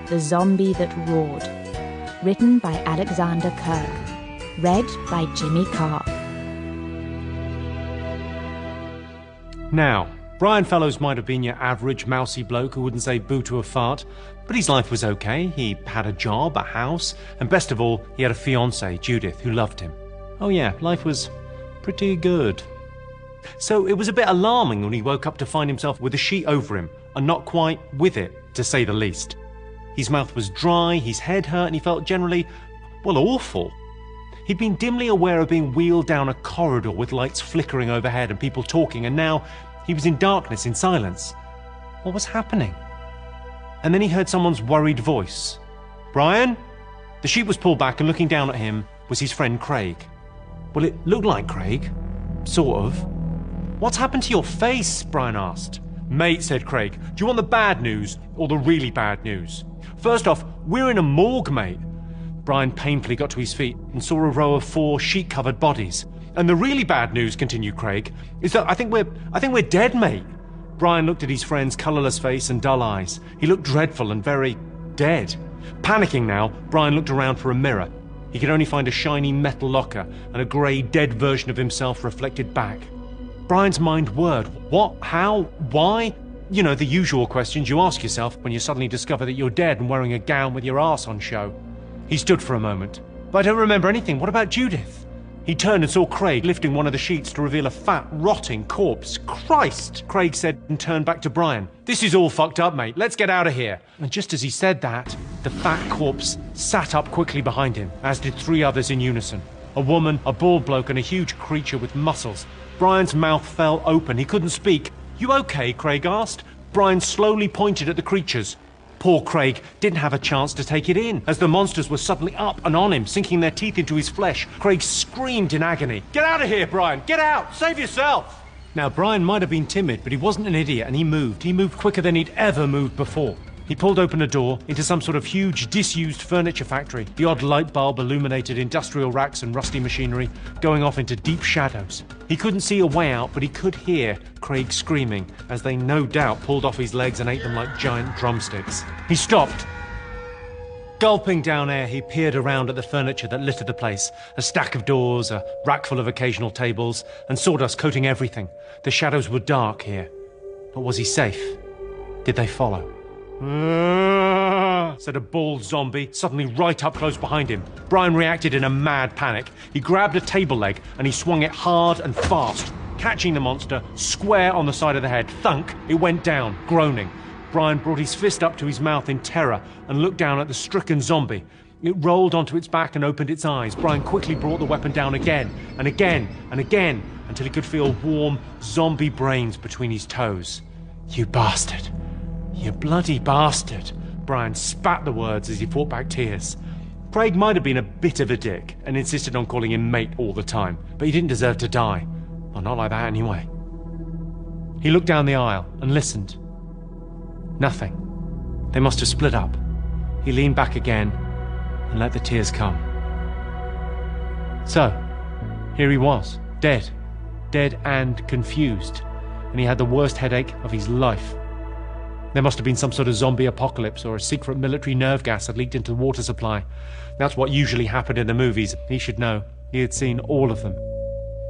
The Zombie That Roared. Written by Alexander Carr. Read by Jimmy Carr. Now, Brian Fellows might have been your average mousy bloke who wouldn't say boo to a fart, but his life was okay. He had a job, a house, and best of all, he had a fiancée, Judith, who loved him. Oh yeah, life was pretty good. So it was a bit alarming when he woke up to find himself with a sheet over him, and not quite with it, to say the least. His mouth was dry, his head hurt, and he felt generally, well, awful. He'd been dimly aware of being wheeled down a corridor with lights flickering overhead and people talking, and now he was in darkness, in silence. What was happening? And then he heard someone's worried voice. "Brian?" The sheet was pulled back, and looking down at him was his friend Craig. Well, it looked like Craig. Sort of. "What's happened to your face?" Brian asked. "Mate," said Craig, "do you want the bad news or the really bad news?" "First off, we're in a morgue, mate." Brian painfully got to his feet and saw a row of 4 sheet-covered bodies. "And the really bad news," continued Craig, "is that I think we're dead, mate." Brian looked at his friend's colourless face and dull eyes. He looked dreadful and very dead. Panicking now, Brian looked around for a mirror. He could only find a shiny metal locker and a grey, dead version of himself reflected back. Brian's mind whirred. What? How? Why? You know, the usual questions you ask yourself when you suddenly discover that you're dead and wearing a gown with your arse on show. He stood for a moment. "But I don't remember anything. What about Judith?" He turned and saw Craig lifting one of the sheets to reveal a fat, rotting corpse. "Christ!" Craig said and turned back to Brian. "This is all fucked up, mate. Let's get out of here." And just as he said that, the fat corpse sat up quickly behind him, as did 3 others in unison. A woman, a bald bloke, and a huge creature with muscles. Brian's mouth fell open. He couldn't speak. "You okay?" Craig asked. Brian slowly pointed at the creatures. Poor Craig didn't have a chance to take it in, as the monsters were suddenly up and on him, sinking their teeth into his flesh. Craig screamed in agony. "Get out of here, Brian! Get out! Save yourself!" Now, Brian might have been timid, but he wasn't an idiot, and he moved. He moved quicker than he'd ever moved before. He pulled open a door into some sort of huge, disused furniture factory, the odd light bulb illuminated industrial racks and rusty machinery going off into deep shadows. He couldn't see a way out, but he could hear Craig screaming, as they no doubt pulled off his legs and ate them like giant drumsticks. He stopped. Gulping down air, he peered around at the furniture that littered the place. A stack of doors, a rack full of occasional tables, and sawdust coating everything. The shadows were dark here. But was he safe? Did they follow? Said a bald zombie, suddenly right up close behind him. Brian reacted in a mad panic. He grabbed a table leg and he swung it hard and fast, catching the monster square on the side of the head. Thunk, it went down, groaning. Brian brought his fist up to his mouth in terror and looked down at the stricken zombie. It rolled onto its back and opened its eyes. Brian quickly brought the weapon down again and again and again until he could feel warm zombie brains between his toes. "You bastard. You bloody bastard." Brian spat the words as he fought back tears. Craig might have been a bit of a dick and insisted on calling him mate all the time, but he didn't deserve to die. Well, not like that anyway. He looked down the aisle and listened. Nothing. They must have split up. He leaned back again and let the tears come. So, here he was, dead. Dead and confused. And he had the worst headache of his life. There must have been some sort of zombie apocalypse, or a secret military nerve gas had leaked into the water supply. That's what usually happened in the movies. He should know. He had seen all of them.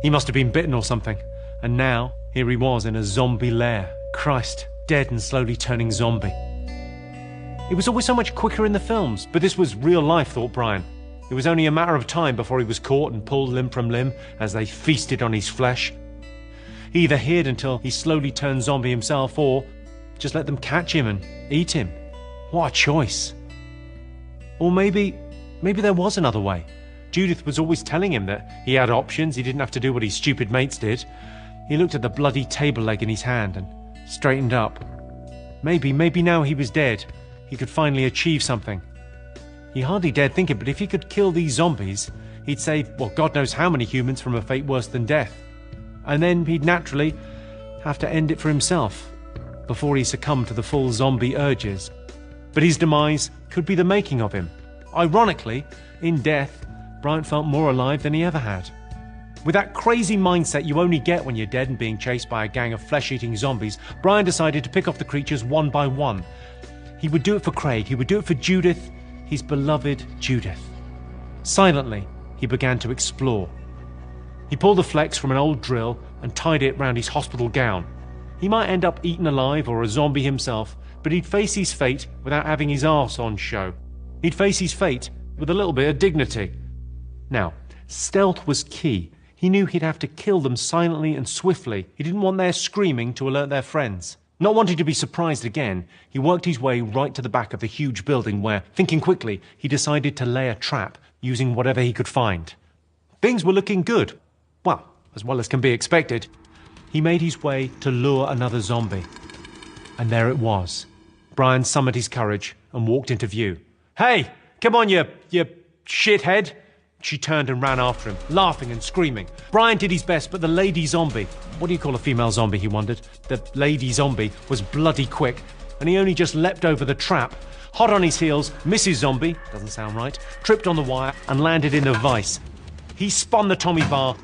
He must have been bitten or something. And now, here he was in a zombie lair. Christ, dead and slowly turning zombie. It was always so much quicker in the films, but this was real life, thought Brian. It was only a matter of time before he was caught and pulled limb from limb as they feasted on his flesh. He either hid until he slowly turned zombie himself, or just let them catch him and eat him. What a choice. Or maybe there was another way. Judith was always telling him that he had options, he didn't have to do what his stupid mates did. He looked at the bloody table leg in his hand and straightened up. Maybe now he was dead, he could finally achieve something. He hardly dared think it, but if he could kill these zombies, he'd save, well, God knows how many humans from a fate worse than death. And then he'd naturally have to end it for himself before he succumbed to the full zombie urges. But his demise could be the making of him. Ironically, in death, Brian felt more alive than he ever had. With that crazy mindset you only get when you're dead and being chased by a gang of flesh-eating zombies, Brian decided to pick off the creatures one by one. He would do it for Craig. He would do it for Judith, his beloved Judith. Silently, he began to explore. He pulled the flex from an old drill and tied it round his hospital gown. He might end up eaten alive or a zombie himself, but he'd face his fate without having his arse on show. He'd face his fate with a little bit of dignity. Now, stealth was key. He knew he'd have to kill them silently and swiftly. He didn't want their screaming to alert their friends. Not wanting to be surprised again, he worked his way right to the back of the huge building where, thinking quickly, he decided to lay a trap using whatever he could find. Things were looking good. Well as can be expected. He made his way to lure another zombie. And there it was. Brian summoned his courage and walked into view. "Hey, come on, you shithead." She turned and ran after him, laughing and screaming. Brian did his best, but the lady zombie, what do you call a female zombie, he wondered? The lady zombie was bloody quick, and he only just leapt over the trap. Hot on his heels, Mrs. Zombie, doesn't sound right, tripped on the wire and landed in a vice. He spun the Tommy bar,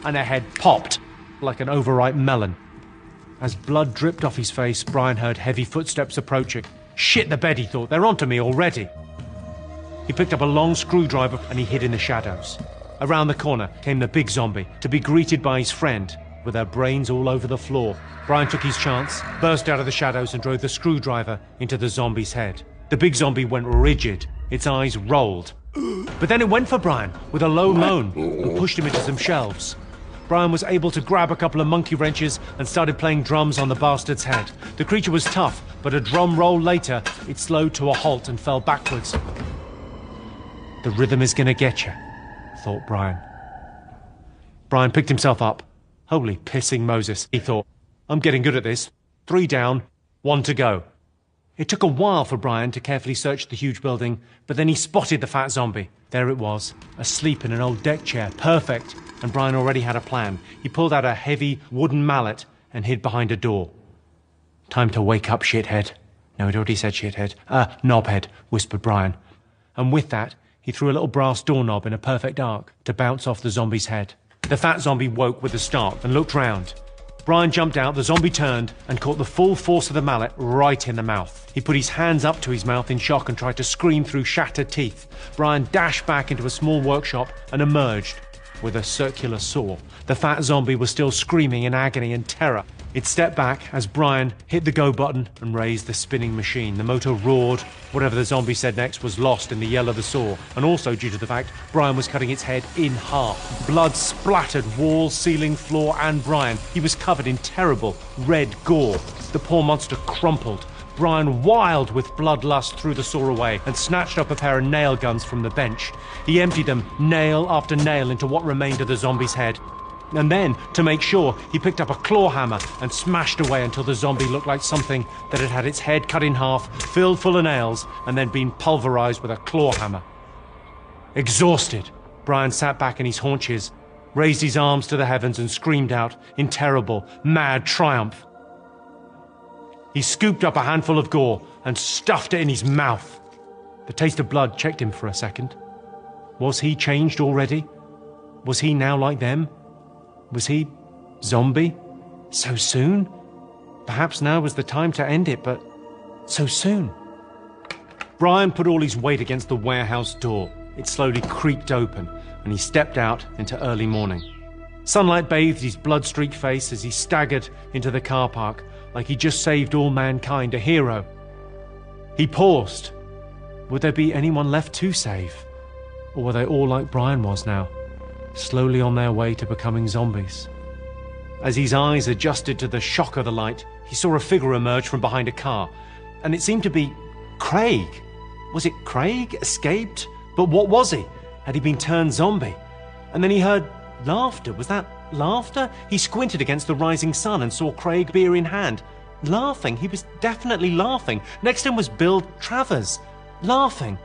and her head popped like an overripe melon. As blood dripped off his face, Brian heard heavy footsteps approaching. Shit the bed, he thought, they're onto me already. He picked up a long screwdriver and he hid in the shadows. Around the corner came the big zombie to be greeted by his friend with her brains all over the floor. Brian took his chance, burst out of the shadows and drove the screwdriver into the zombie's head. The big zombie went rigid, its eyes rolled. But then it went for Brian with a low moan and pushed him into some shelves. Brian was able to grab a couple of monkey wrenches and started playing drums on the bastard's head. The creature was tough, but a drum roll later, it slowed to a halt and fell backwards. The rhythm is gonna get you, thought Brian. Brian picked himself up. Holy pissing Moses, he thought. I'm getting good at this. 3 down, 1 to go. It took a while for Brian to carefully search the huge building, but then he spotted the fat zombie. There it was, asleep in an old deck chair. Perfect. And Brian already had a plan. He pulled out a heavy wooden mallet and hid behind a door. Time to wake up, shithead. No, he'd already said shithead. Knobhead, whispered Brian. And with that, he threw a little brass doorknob in a perfect arc to bounce off the zombie's head. The fat zombie woke with a start and looked round. Brian jumped out, the zombie turned and caught the full force of the mallet right in the mouth. He put his hands up to his mouth in shock and tried to scream through shattered teeth. Brian dashed back into a small workshop and emerged with a circular saw. The fat zombie was still screaming in agony and terror. It stepped back as Brian hit the go button and raised the spinning machine. The motor roared. Whatever the zombie said next was lost in the yell of the saw, and also due to the fact Brian was cutting its head in half. Blood splattered wall, ceiling, floor, and Brian. He was covered in terrible red gore. The poor monster crumpled. Brian, wild with bloodlust, threw the saw away and snatched up a pair of nail guns from the bench. He emptied them, nail after nail, into what remained of the zombie's head. And then, to make sure, he picked up a claw hammer and smashed away until the zombie looked like something that had had its head cut in half, filled full of nails, and then been pulverized with a claw hammer. Exhausted, Brian sat back in his haunches, raised his arms to the heavens and screamed out in terrible, mad triumph. He scooped up a handful of gore and stuffed it in his mouth. The taste of blood checked him for a second. Was he changed already? Was he now like them? Was he zombie? So soon? Perhaps now was the time to end it, but so soon. Brian put all his weight against the warehouse door. It slowly creaked open, and he stepped out into early morning. Sunlight bathed his blood-streaked face as he staggered into the car park like he just saved all mankind, a hero. He paused. Would there be anyone left to save? Or were they all like Brian was now, slowly on their way to becoming zombies? As his eyes adjusted to the shock of the light, he saw a figure emerge from behind a car, and it seemed to be Craig. Was it Craig? Escaped? But what was he? Had he been turned zombie? And then he heard laughter. Was that laughter? He squinted against the rising sun and saw Craig, beer in hand, laughing. He was definitely laughing. Next to him was Bill Travers, laughing.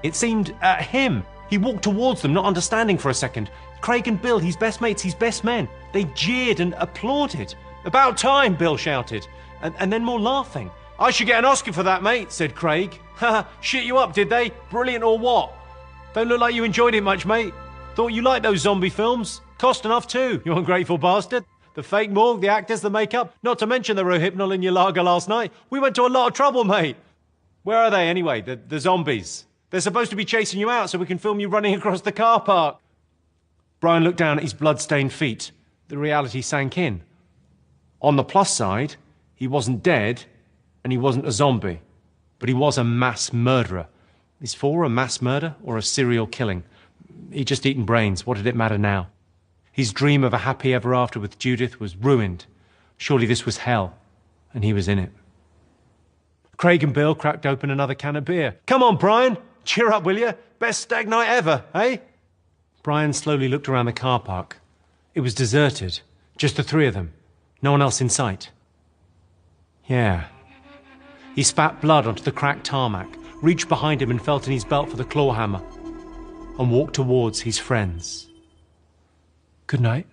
It seemed at him. He walked towards them, not understanding for a second. Craig and Bill, his best mates, his best men. They jeered and applauded. "About time," Bill shouted, and then more laughing. "I should get an Oscar for that, mate," said Craig. "Haha, shit you up, did they? Brilliant or what? Don't look like you enjoyed it much, mate. Thought you liked those zombie films. Cost enough too, you ungrateful bastard." The fake morgue, the actors, the makeup, not to mention the Rohypnol in your lager last night. We went to a lot of trouble, mate. Where are they anyway, the zombies? They're supposed to be chasing you out so we can film you running across the car park. Brian looked down at his blood-stained feet. The reality sank in. On the plus side, he wasn't dead and he wasn't a zombie, but he was a mass murderer. Is 4 a mass murder or a serial killing? He'd just eaten brains. What did it matter now? His dream of a happy ever after with Judith was ruined. Surely this was hell, and he was in it. Craig and Bill cracked open another can of beer. Come on, Brian. Cheer up, will you? Best stag night ever, eh? Brian slowly looked around the car park. It was deserted. Just the 3 of them. No one else in sight. Yeah. He spat blood onto the cracked tarmac, reached behind him and felt in his belt for the claw hammer, and walked towards his friends. Good night.